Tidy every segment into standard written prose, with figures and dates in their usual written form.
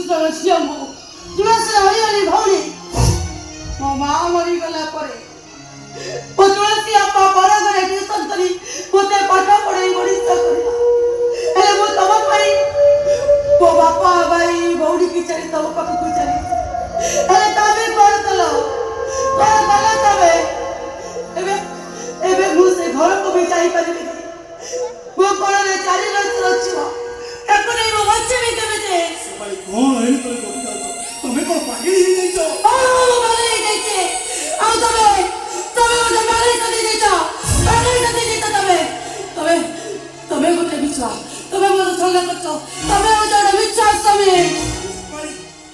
जन झील मु तुलसी हरिहरी भौणी मो माँ मरीगला तुलसी आपा बड़ घरे ट्यूशन करी मत पाठ पढ़ाई बड़िष्ठ कर मो तुम मो बापा भाई भौणी की चली तुम पाखक चली तमें कौन कल तमें मुझे घर को भी जापारि मो कौन 4 वर्ष रहा नहीं मो बच्चे केमे कौन है तुम्हें कौन पागल ही नहीं छो पागल ही नहीं छे आ तमें मुझे पागल कर देछो पागल कर देछो तमें गोटे बिछुआ तमें मोर छल करछो तमें मोर गोटे विश्वास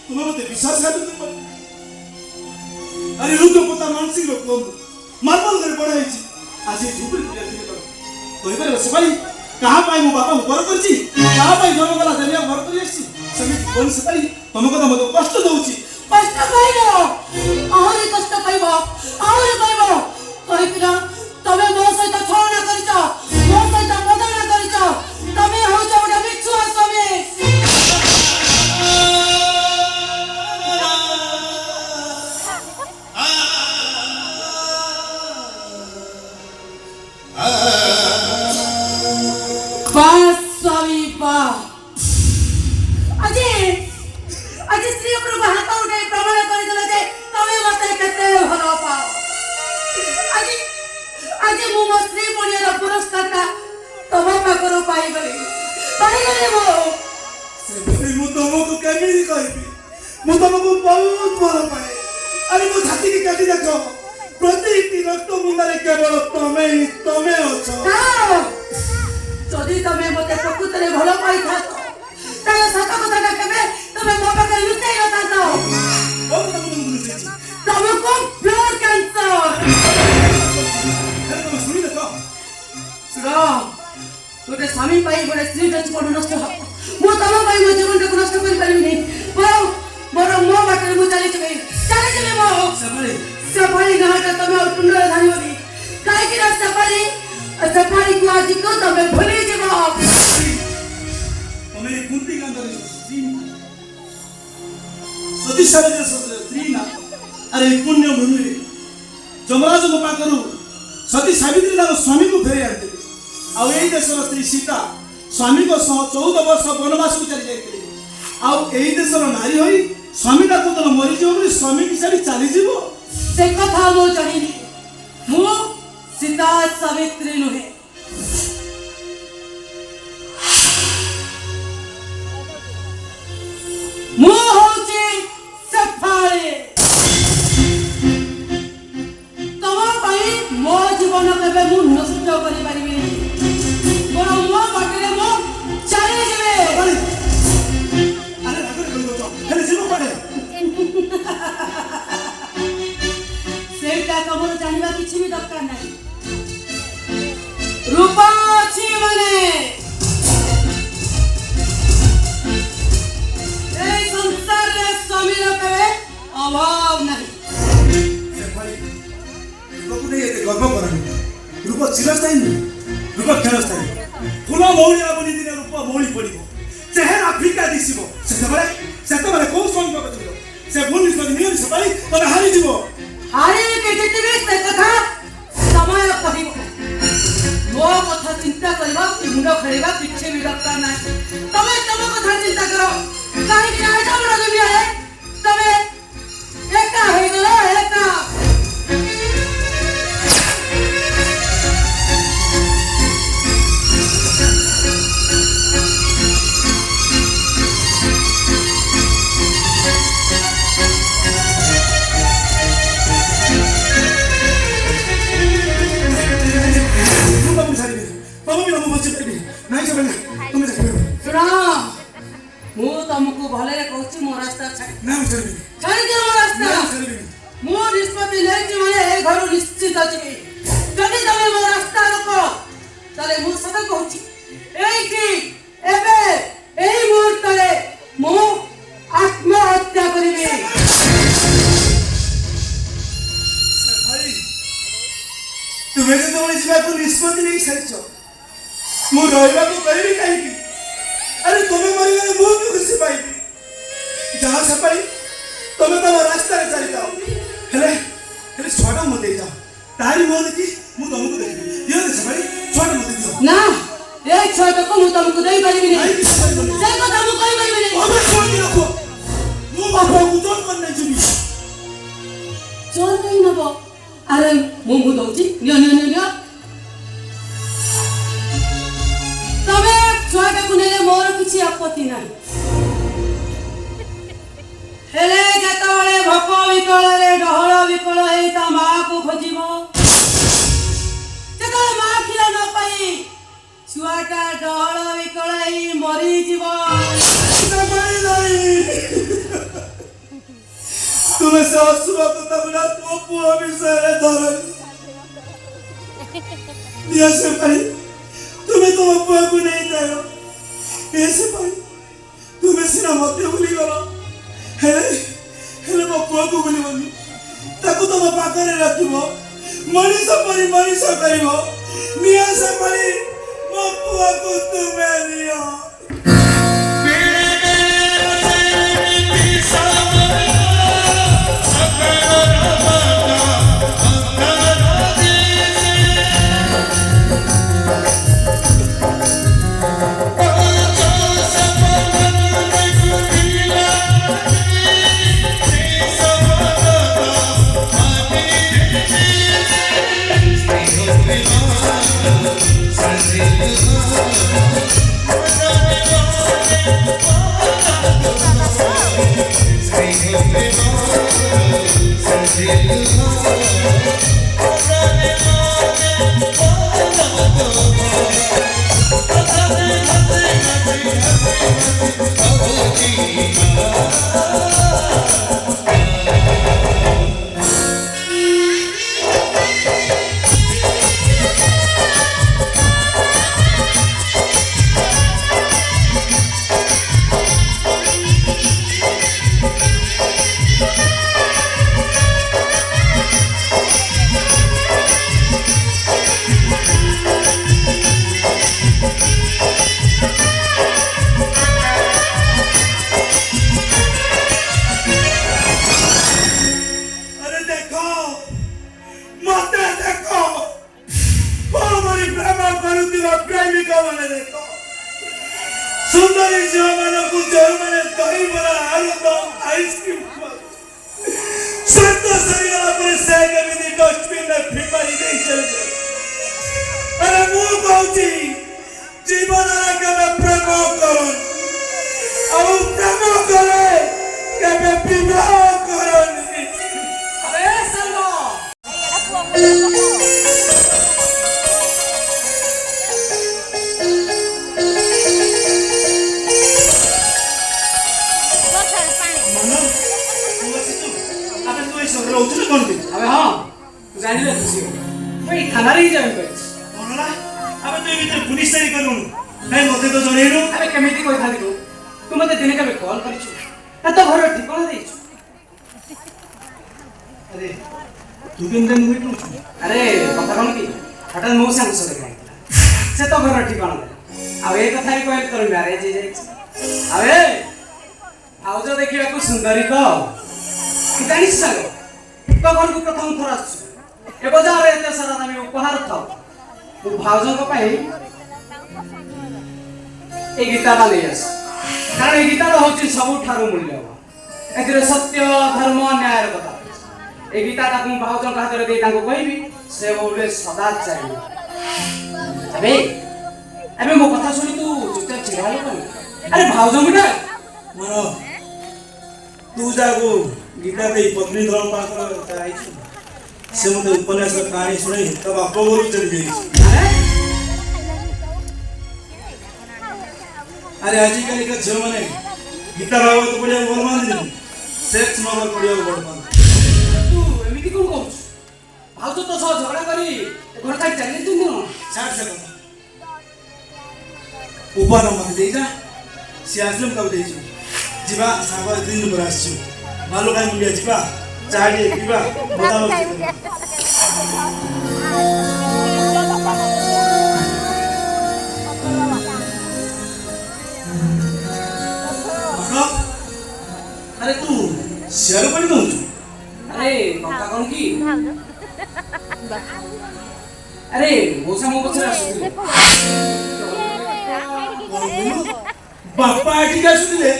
तुम्हें मते विश्वास कर अरे रुद्र पोता मानसिक रोग मार्बल कर पड़ा है आज झुपड़ी पिया दिले कहि पारे सफाई कहाँ पाई मो बापा ऊपर करछि कहाँ पाई जन्म गला जमिया घर कर आछि समित कोन सफाई तुम को मते कष्ट दउछि कष्ट पाइलो आहुरी कष्ट पाइबो कहि पिना तमे मो सहित छलना करिछो मो सहित प्रतारणा करिछो तमे हो जो गोटे बिच्छुआ समी आज स्त्री हाथ उठे प्रमाण कर तमें मत भल पाओ आज मो स्त्री पड़ियार पुरस्कार तुम पाखर पाईगली मो तुमको केमी कहबी मो तुमको बहुत भल पाए अरे मो छाती की काटी देख प्रति रक्त मुंडारे केवल तमें अछ जदि तमें मते प्रकृत में भल पाई था ताले सत कथा केबे तमें मो पाखे लुचाई नता तुमको ब्लड कैंसर सुनो गोटे स्वामी पाई गोटे स्त्री जीवन नष्ट मो तुम पाई मो जीवन को नष्ट कर पारिनी मोर मो बाटे मु चली चली मो सफारी गाँटा तमें टुंडर धारिबनी कहीं सफारी को आज को तमें भूली जीव तमें कुंती गांधर स्त्री सती सावित्री स्त्री ना अरे पुण्य भूमि जमराज को पाखरु सती सावित्री ना स्वामी को फेरी आते आउ एई देशर स्त्री सीता स्वामी को 14 वर्ष वनवास को चली जाते आउ एई देशर नारी होई स्वामी का तो मरी जीव बोली स्वामी की सारी चली जीव से कथा मो जानिनी मु सीता सावित्री नुहे मु होची सफारी तम पाई मो जीवन केबे मु नष्ट करि परिबे मोर मो बाटरे मो चली जेबे अरे रागर करियो तो हेले जीव पड़े सेटा तमर जानिबा किछि भी दरकार नाही रूपा अछि माने ए संसार रे स्वामी के अभाव नहीं से भाई रूप को नहीं गर्व करनी रूप चिरस्थायी रूप क्षणस्थायी फूल मौलिया बनी दिन रूप मौली पड़ो चेहरा फीका दिशो से कौन स्वामी पाखर से भूल निष्पत्ति सफाई तुम हारी जीव हारी के जितबे से कथा समय कहिबो मो कथा चिंता करबा कि मुंड खड़ेबा किछि भी दरकार नाही तमे तम कथा चिंता करो काहे कि आजा बड़ दुनिया है तमे एका हे गलो एका मु तुमको भले कहूँ मो रास्ता छाड़ी दियो मो रास्ता मो निष्पत्ति लेछि माने ए घर निश्चित अछि जदि तमे मो रास्ता रोको ताले मु सदा कहूँ एठी एबे एही मुहूर्त रे मु आत्महत्या करिबे भाई तुम्हें तो तुम्हारी जीवा को निष्पत्ति नहीं सारिछ मु रहबा को कहबी काहे अरे तुम्हें मरी गले मु भी खुशी पाइबी जाओ सेपाई तमे तम रास्ता रे चली जाओ हेले छोटा मत दे जाओ तारी मोह देखी मु तुमको देखी दियो दे सेपाई छोटा मत दियो ना ए छोटा को मु तुमको देई परिबि आई नहीं किस परिबि से কথা मु कहि परिबि नहीं अबे छोड़ के रखो मु बापा को जोन कर नहीं जुबी जोर कहि नबो अरे मु दउची नियो तबे छोटा को नेले मोर किछि आपत्ति नाही हेले जेतबेले भोक विकल रे डहळ विकल हेई ता मां को खोजिबो जेतबेले मां खिला न पाई छुआटा डहळ विकल हेई मरि जीवो सेपाई नहीं तुम्हें सासुर को तबला तो पुआ भी सरे धरे दिया सेपाई तुम्हें तो पुआ को नहीं जायो ऐसे पाई तुम्हें सिना मते बोली गलो हेले मो पुआ को बोली मनी ताको तो पाखरे रखिबो मनीष करिबो निया सेपाई मो पुआ को तुम्हें नियो सुंदरी जो मैंने कुछ जो मैंने दही बना आलूदम आइसक्रीम संतोष सरिया पर सेके विधि डस्टबिन में फिमारी नहीं चल गए अरे मुँह कहती जीवन आने के मैं प्रेम करूँ अब प्रेम करे के मैं विवाह करूँ अरे सलो अबे हां तू जानि ले खुशी हो मैं खाना रे जाय पे बोलला अबे तू भीतर पुलिस तरी करू नहीं मते तो जणेनु अबे केमिति कोइ थाली तू मते दिने कबे कॉल करिछु त घर ठिकाना देछु अरे तू केन दिन मिटू अरे पता कोन की हटा नो संग से देखा से तो घर ठिकाना दे अब ए कथा ही कोइ कर मैरिज जाय अबे आउ जो देखिबा को सुंदरी तो कि जानिस सालो तो घर को प्रथम थर आछु ए बाजार एते सारा दामी उपहार थाओ मु भाउजन को पाई ए गीता बाले आस कारण ए गीता होची सबु ठारो मूल्य एथिरे सत्य धर्म न्याय र कथा ए गीता ता मु भाउजन का हाथ रे दे ताको कहबी से बोले सदा चाहिए अबे मो कथा सुनी तू चुपचाप छिड़ाले कोन अरे भाउजन बेटा मनो तू जागो गीता दे पत्नी धर्म पाकर कराइछु से मते उपन्यास कहानी सुनाई तब बाप गोरु चली गई अरे आज कल के झियो माने गीता भागवत पढ़िया बोल मान दे सेक्स नंबर पढ़िया बोल मान तू एमिति कोन कहछ भाउज तो सब झगड़ा करी घर का चले तू न छाड़ से ऊपर मत दे जा से आश्रम कब देछु जीवा सागर दिन पर आछु मालो काई मुलिया जीवा चाहे पीवा बताओ ଆରେ ତୁ ସିଆଡ଼ୁ ପାଣି ଦଉଛୁ? ଆରେ କଥା କଣ କି ଆରେ ମଉସା ମୋ ପଛରେ ଆସୁଥିଲେ ବାପା ଏଠିକି ଆସୁଥିଲେ।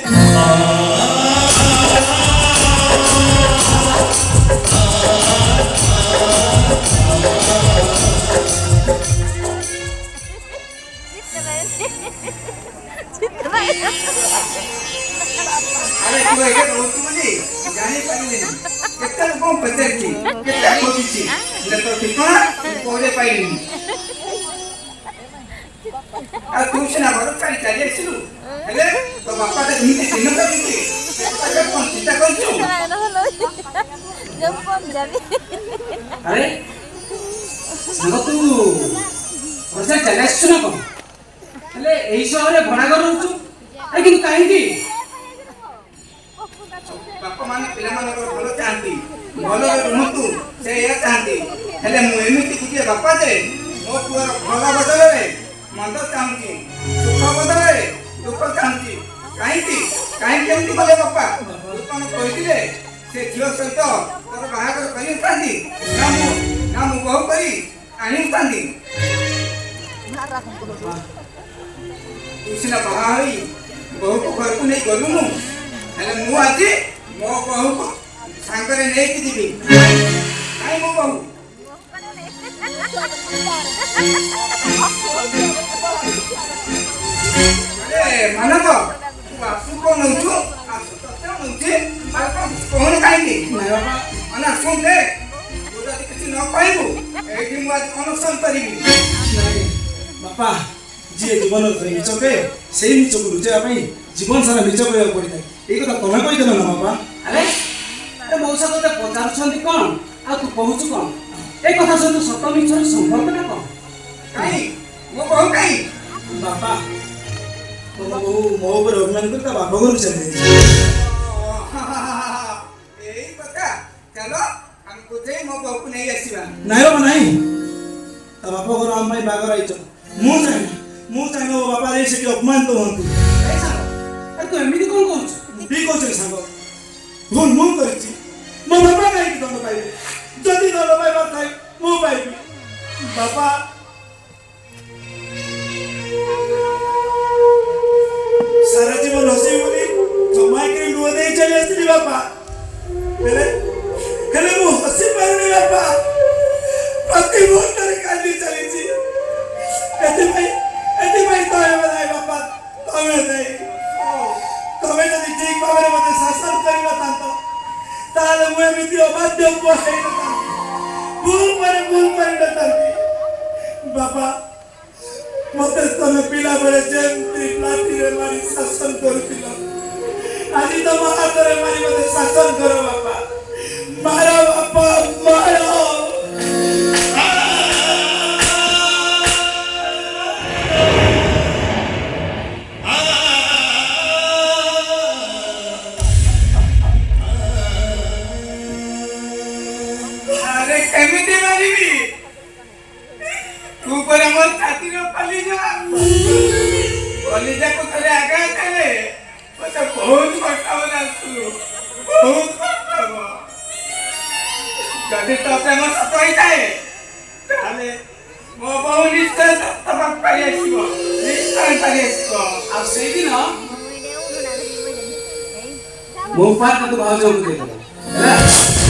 अरे तू एके रोतु मनी जानी पाइले केते लोक पचरची केते खोजिची ले तो ठिकाना कोरे पाइली आ तू सिना घर चाली चाली आसिलु हेले तो बापा ते निते चिन्ह करती ते कोन चिंता करछु अरे साଙ୍ଗ ତୁ ବର୍ଷା ଚାଲି ଆସିଛୁ ନା କଣ ହେଲେ ଏଇ ସହରରେ ଭଡ଼ା ଘର ରହୁଛୁ ଆରେ କିନ୍ତୁ କାହିଁକି बापा माने पिला मानकर भलो चाहती भलो रहतु से या चाहती हेले मु एमिति कुटिए बापा जे मो पुअर भला बदले मंद चाहती सुख बदले दुख चाहती काहे केमति बोले बापा दुकान कहिदिले से झियो सहित तोर बाहागर करि चाहती ना मु बहु करी आनी चाहती तुसिना बाहा होई बहु को घर को नहीं गलु मु हेले मु आजी मो बहु को सांगरे नहीं की दिबी काई मो बहु अरे मानव तू आसु को नउछु आसु तते नउछि बापा कोन काई नी बाबा अना सुन दे तू जदी किछि न पाइबु एठी मु आज अनशन करिबी बापा जी जीवन मिच कहे से मिच को लुचाइवा ପାଇଁ जीवन सारा मिच कहବାକୁ पड़िଥାଏ এই কথা ତମେ କହିଦେଲ ନା ବାପା ଆରେ ଆରେ ମଉସା ତତେ ପଚାରୁଛନ୍ତି କଣ ଆଉ ତୁ କହୁଛୁ କଣ ଏ କଥା ସହିତ ସତ ମିଛର ସମ୍ପର୍କଟା କଣ କାଇ ମो बहु काई ବାପା ତମ ବୋଉ ମୋ ଉପରେ ଅଭିମାନ କରି ତା ବାପ ଘରକୁ ଚାଲି ଯାଇଛି ଏଇ କଥା ଚलो हम बुझे मो बहु को नहीं आसीबा ନାଇଁ ବାପା ନାଇଁ ତା ବାପ ଘର ଆମ ପାଇଁ ବାଗର ଆଇଛ ମୁଁ ଚାହିଁବି ମୋ ବାପା ଯାଇ ସେଠି ଅପମାନିତ ହୁଅନ୍ତୁ ଏ ସାଙ୍ଗ ଆରେ ତୁ ଏମିତି କଣ କହୁଛୁ ଠିକ ଅଛି ସାଙ୍ଗ ଭୁଲ ମୁଁ କରିଛି ମୋ ବାପା କାହିଁକି ଦଣ୍ଡ ପାଇବେ ଯଦି ଦଣ୍ଡ ପାଇବାର ଥାଏ ମୁଁ ପାଇବି ବାପା ସାରା ଜୀବନ ହସିବି ବୋଲି ଜମାଇକିରି ଲୁହ ଦେଇ ଚାଲି ଆସିଥିଲି ବାପା ହେଲେ ମୁଁ ହସି ପାରୁନି ବାପା ପ୍ରତି ମୁହୂର୍ତ୍ତରେ କାନ୍ଦି ଚାଲିଛି ଏଥିପାଇଁ ତମେ ନାହିଁ ବାପା ତମେ ନାହିଁ ତମେ ଯଦି ଠିକ ଭାବରେ ମୋତେ ଶାସନ କରିନଥାନ୍ତ ତାହେଲେ ମୁଁ ଏମିତି ଅବାଧ୍ୟ ପୁଅ ହେଇନଥାନ୍ତି ଭୁଲ କରିନଥାନ୍ତି ବାପା ମୋତେ ତମେ ପିଲାବେଳେ ଯେମିତି ଲାଠିରେ ମାରି ଶାସନ କରୁଥିଲ ଆଜି ତମ ହାତରେ ମାରି ମୋତେ ଶାସନ କର ବାପା ମାର ବାପା ମାର एमिति मारिबी तू पर हमर छाती रो कलिजा को थरे आगा चले मते बहुत कष्ट होला तू बहुत कष्ट हो जदि तो प्रेम सतई जाए ताले मो बहु निश्चय तबक पाई आसीबो निश्चय पाई आसीबो ଆଉ ସେଇଦିନ ମୋ ପାଖ ତୁ ଭାଉଜଙ୍କୁ ଦେଇଦେଲା ହେଲା